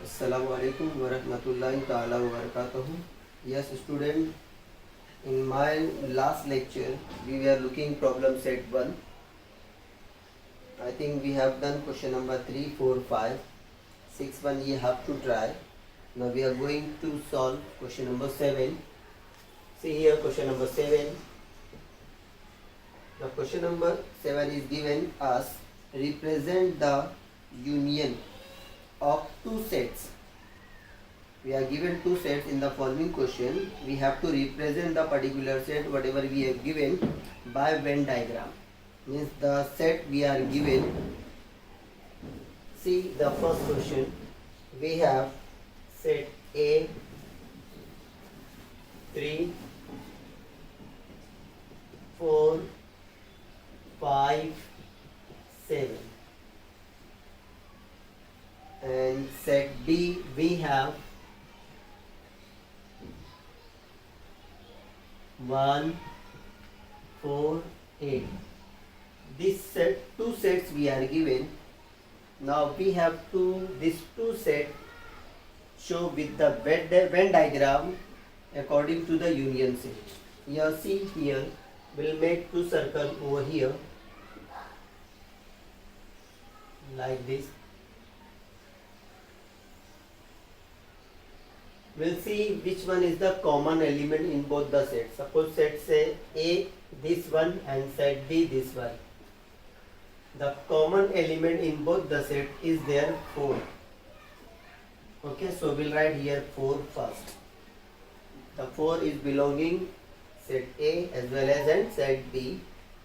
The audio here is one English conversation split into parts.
Assalamu alaikum wa rahmatullahi ta'ala wa barakatuhu. Yes, student, in my last lecture we were looking problem set 1. I think we have done question number 3, 4, 5, 6 1 you have to try. Now we are going to solve question number 7. See here question number 7. The question number 7 is given as represent the union of two sets. We are given two sets in the following question. We have to represent the particular set whatever we have given by Venn diagram. Means the set we are given. See the first question. We have set A 3, 4, 5, 7. And set B we have 1, 4, 8. This set, two sets we are given. Now we have to these two sets show with the Venn diagram according to the union set. Here see here we'll make two circles over here like this. We'll see which one is the common element in both the sets. Suppose set say A this one and set B this one. The common element in both the set is there 4. Okay, so we'll write here 4 first. The 4 is belonging set A as well as in set B.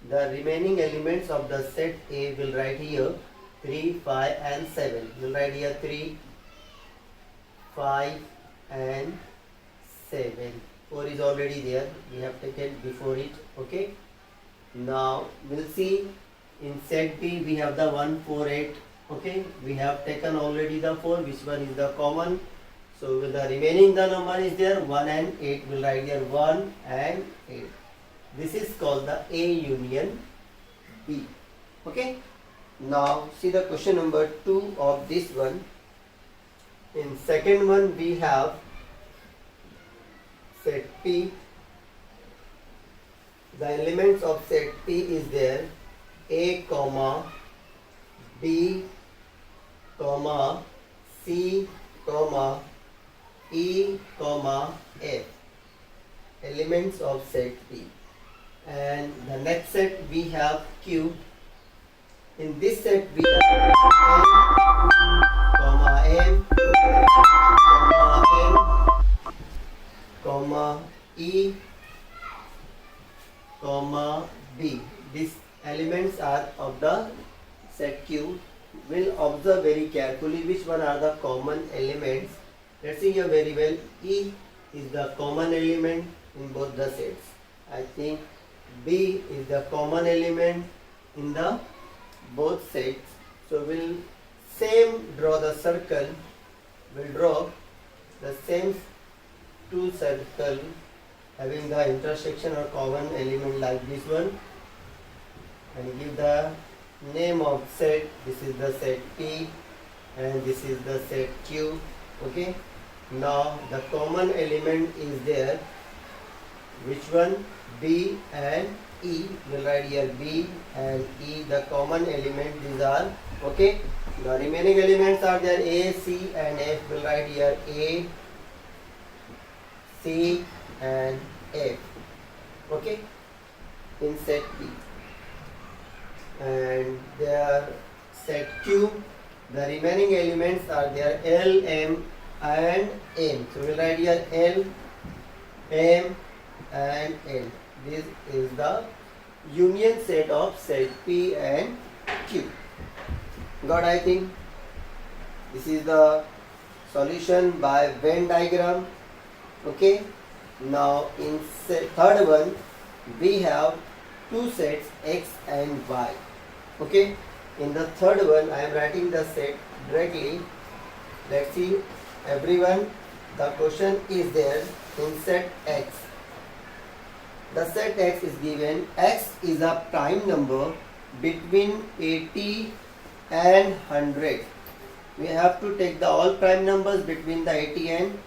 The remaining elements of the set A will write here 3, 5 and 7. We'll write here 3, 5 and 7. 4 is already there, we have taken before it. Okay, now we'll see in set B we have the 1, 4, 8. Okay, we have taken already the 4, which one is the common. So with the remaining the number is there 1 and 8. We'll write here 1 and 8. This is called the A union B. Okay, now see the question number 2 of this one. In second one we have set P. The elements of set P is there A comma B comma C comma E comma F. Elements of set P. And the next set we have Q. In this set we have N comma M comma N comma E comma B. These elements are of the set Q. We'll observe very carefully which one are the common elements. Let's see here very well. E is the common element in both the sets. I think B is the common element in the both sets. So we'll draw the circle. We'll draw the same two circle having the intersection or common element like this one, and give the name of set. This is the set P and this is the set Q. Okay, now the common element is there. Which one? B and E. We'll write here B and E, the common element these are. Okay, the remaining elements are there A, C and F. We'll write here A, C and F. Okay, in set P. And there set Q, the remaining elements are there L, M and N. So we'll write here L, M and N. This is the union set of set P and Q. Got, I think this is the solution by Venn diagram. Okay, now in third one we have two sets X and Y. Okay, in the third one I am writing the set directly. Let's see everyone, the question is there in set X. The set X is given. X is a prime number between 80 and 100. we have to take the all prime numbers between the 80 and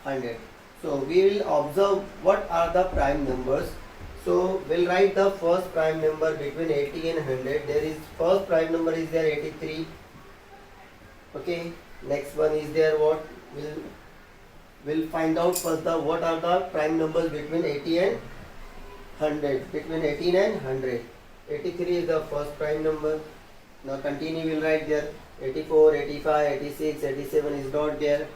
100. So we will observe what are the prime numbers. So we'll write the first prime number between 80 and 100. There is first prime number is there 83. Okay. Next one is there what? We'll find out first the what are the prime numbers between 80 and 100. Between 18 and 100. 83 is the first prime number. Now continue, we'll write there 84, 85, 86, 87 is not there.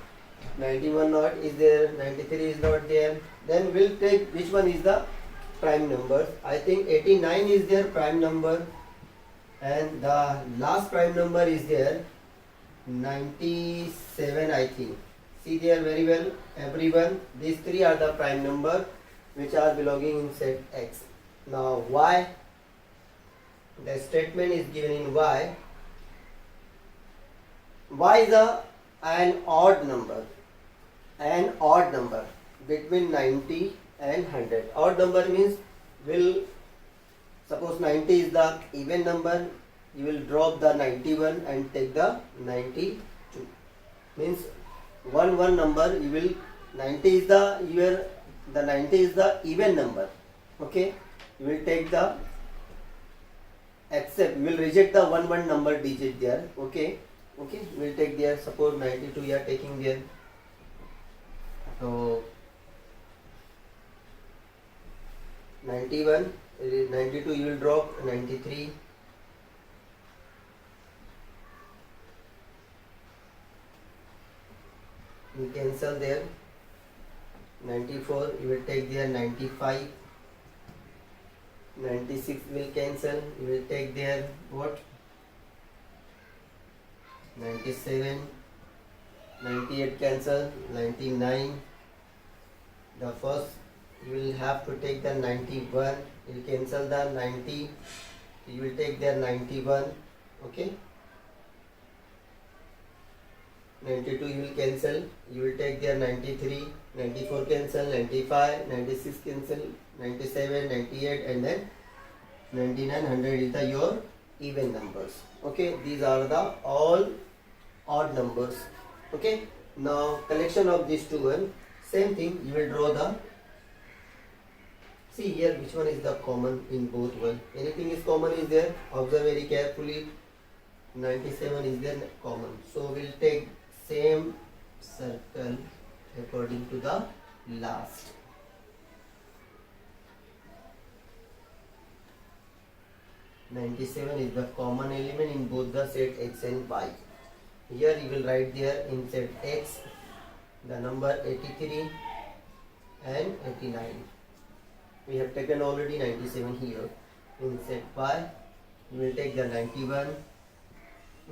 91 not is there. 93 is not there. Then we'll take which one is the prime number. I think 89 is their prime number. And the last prime number is there 97 I think. See there very well everyone. These three are the prime number which are belonging in set X. Now Y. The statement is given in Y. Y is an odd number. An odd number between 90 and 100. Odd number means will suppose 90 is the even number. You will drop the 91 and take the 92. Means one number you will 90 is the 90 is the even number. Okay. You will take the except you will reject the one number digit there. Okay. Okay. We will take there suppose 92 you are taking there. So 91, 92 you will drop 93. You cancel there 94 you will take there 95. 96 will cancel, you will take there what 97. 98 cancel, 99. The first you will have to take the 91, you will cancel the 90, you will take there 91. Okay. 92 you will cancel, you will take there 93, 94 cancel, 95, 96 cancel, 97, 98 and then 99, 100 is the your even numbers. Okay, these are the all odd numbers. Okay, now collection of these two one, same thing you will draw the, see here which one is the common in both one. Anything is common is there, observe very carefully. 97 is there common, so we'll take same circle according to the last. (97) is the common element in both the set X and Y. Here you will write there in set X the number 83 and 89. We have taken already 97 here. In set Y you will take the 91.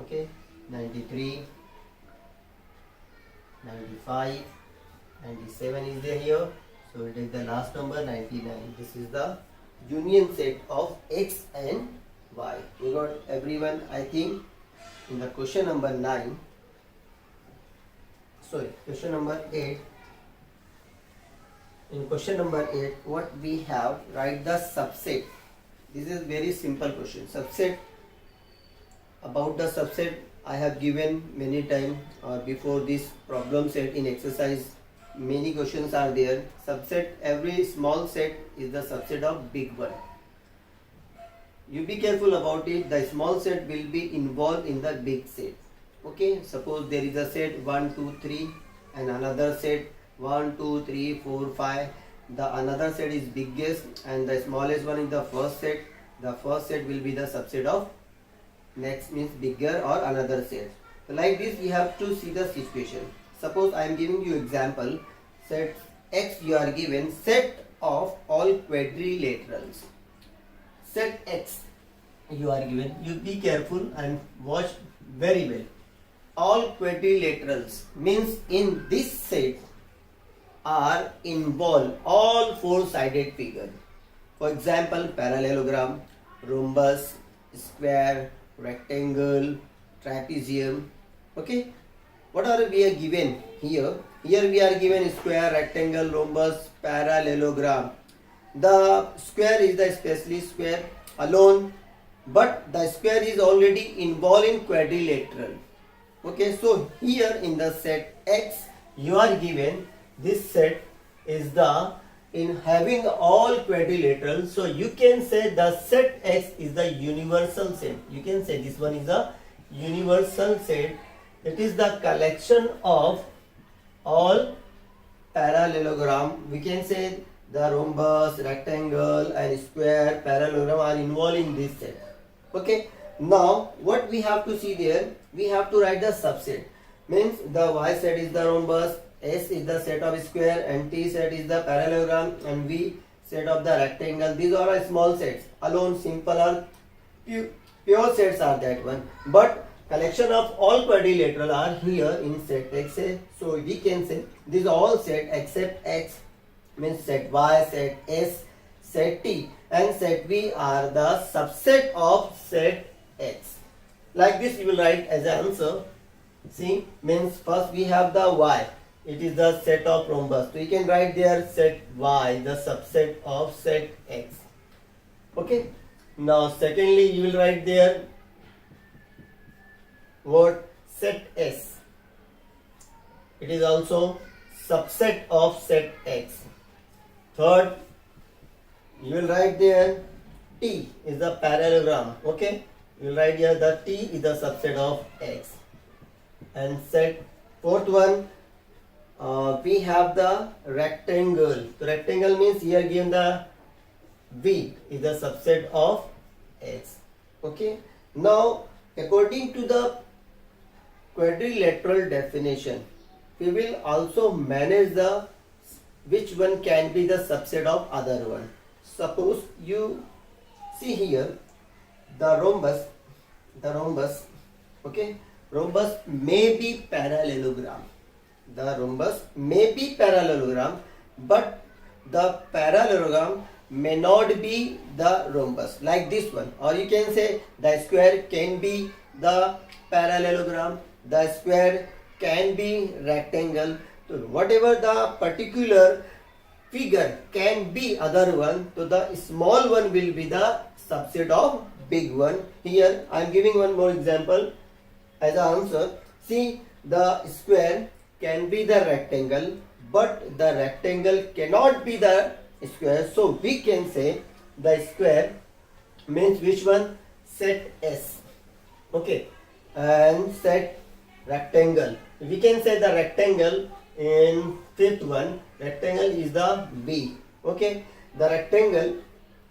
Okay, 93. 95, 97 is there here, so we take the last number 99. This is the union set of X and Y. You got everyone, I think. In the question number 9, sorry, question number 8. In question number 8, what we have, write the subset. This is very simple question. Subset, about the subset I have given many times before this problem set in exercise. Many questions are there. Subset, every small set is the subset of big one. You be careful about it. The small set will be involved in the big set. Okay, suppose there is a set 1, 2, 3 and another set 1, 2, 3, 4, 5. The another set is biggest and the smallest one is the first set. The first set will be the subset of next means bigger or another set. So like this you have to see the situation. Suppose I am giving you example. Set X you are given set of all quadrilaterals. Set X you are given. You be careful and watch very well. All quadrilaterals means in this set are involved all four-sided figure. For example, parallelogram, rhombus, square, rectangle, trapezium. Okay, what are we are given here? Here we are given square, rectangle, rhombus, parallelogram. The square is the especially square alone, but the square is already involved in quadrilateral. Okay, so here in the set X you are given this set is the in having all quadrilaterals, so you can say the set X is the universal set. You can say this one is a universal set. It is the collection of all parallelogram. We can say the rhombus, rectangle and square parallelogram are involved in this set. Okay, now what we have to see there, we have to write the subset. Means the Y set is the rhombus, S is the set of square and T set is the parallelogram and V set of the rectangle. These are all small sets. Alone simple or pure sets are that one. But collection of all quadrilateral are here in set X. So we can say these all set except X, means set Y, set S, set T and set V are the subset of set X. Like this you will write as an answer. See, means first we have the Y. It is the set of rhombus. So you can write there set Y, the subset of set X. Okay. Now secondly you will write there what set S. It is also subset of set X. Third, you will write there T is the parallelogram. Okay, you will write here the T is the subset of X. And set fourth one, we have the rectangle. The rectangle means here given the V is the subset of X. Okay. Now according to the quadrilateral definition, we will also manage the which one can be the subset of other one. Suppose you see here the rhombus, okay, rhombus may be parallelogram. The rhombus may be parallelogram, but the parallelogram may not be the rhombus, like this one. Or you can say the square can be the parallelogram, the square can be rectangle. So whatever the particular figure can be other one, so the small one will be the subset of big one. Here I am giving one more example as an answer. See, the square can be the rectangle, but the rectangle cannot be the square. So we can say the square means which one? Set S. Okay, and set rectangle. We can say the rectangle in fifth one. Rectangle is the B. Okay, the rectangle.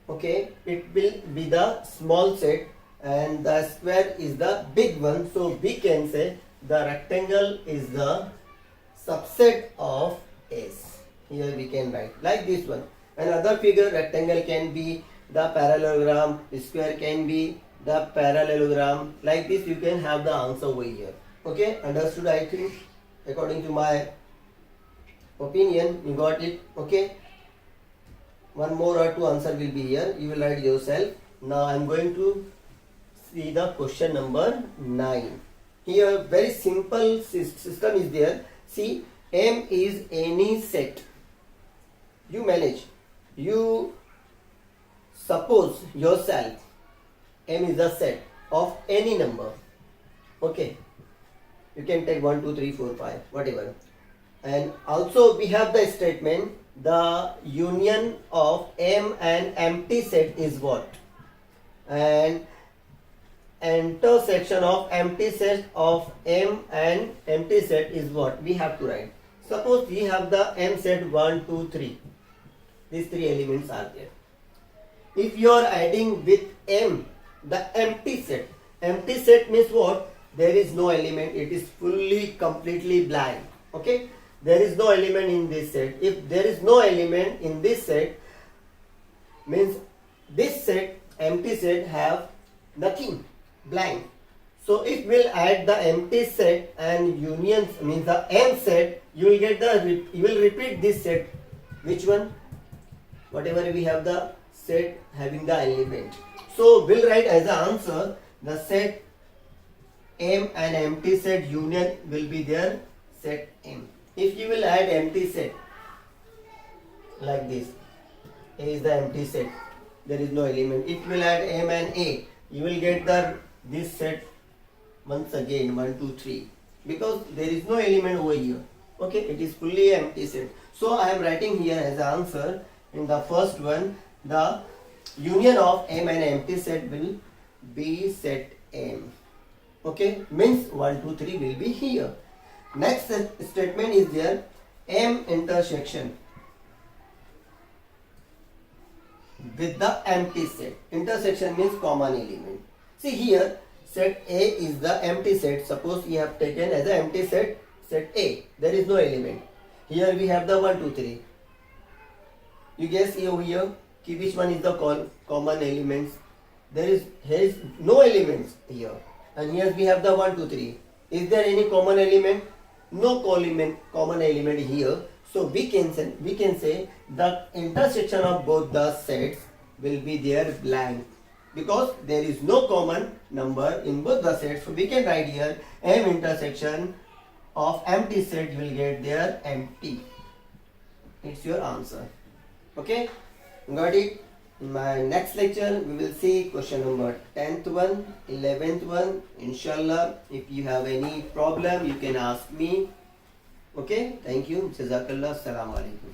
Okay, it will be the small set and the square is the big one. So we can say the rectangle is the subset of S. Here we can write like this one. Another figure, rectangle can be the parallelogram, square can be the parallelogram. Like this you can have the answer over here. Okay, understood? I think according to my opinion you got it. Okay, one more or two answer will be here. You will write yourself. Now I am going to see the question number 9. Here very simple system is there. See, M is any set. You manage. You suppose yourself M is a set of any number. Okay. You can take 1, 2, 3, 4, 5, whatever. And also we have the statement, the union of M and empty set is what? And intersection of empty set of M and empty set is what? We have to write. Suppose we have the M set 1, 2, 3. These three elements are there. If you are adding with M the empty set means what? There is no element. It is fully completely blank. Okay, there is no element in this set. If there is no element in this set, means this set, empty set, have nothing, blank. So if we'll add the empty set and unions, means the M set, you will get the, you will repeat this set. Which one? Whatever we have the set having the element. So we'll write as an answer the set M and empty set union will be their set M. If you will add empty set like this, A is the empty set, there is no element. If you will add M and A, you will get the this set once again 1, 2, 3. because there is no element over here. Okay, it is fully empty set. So I am writing here as an answer in the first one, the union of M and empty set will be set M. Okay, means 1, 2, 3 will be here. Next statement is there, M intersection with the empty set. Intersection means common element. See here, set A is the empty set. Suppose we have taken as an empty set, set A. There is no element. Here we have the 1, 2, 3. You guess over here, which one is the common elements? Here is no elements here. And here we have the 1, 2, 3. Is there any common element? No common element here. So we can say the intersection of both the sets will be there blank, because there is no common number in both the sets. So we can write here M intersection of empty set will get there empty. It's your answer. Okay, got it? In my next lecture we will see question number 10th one, 11th one, inshallah. If you have any problem you can ask me. Okay, thank you. Jazakallah. Assalamu alaikum.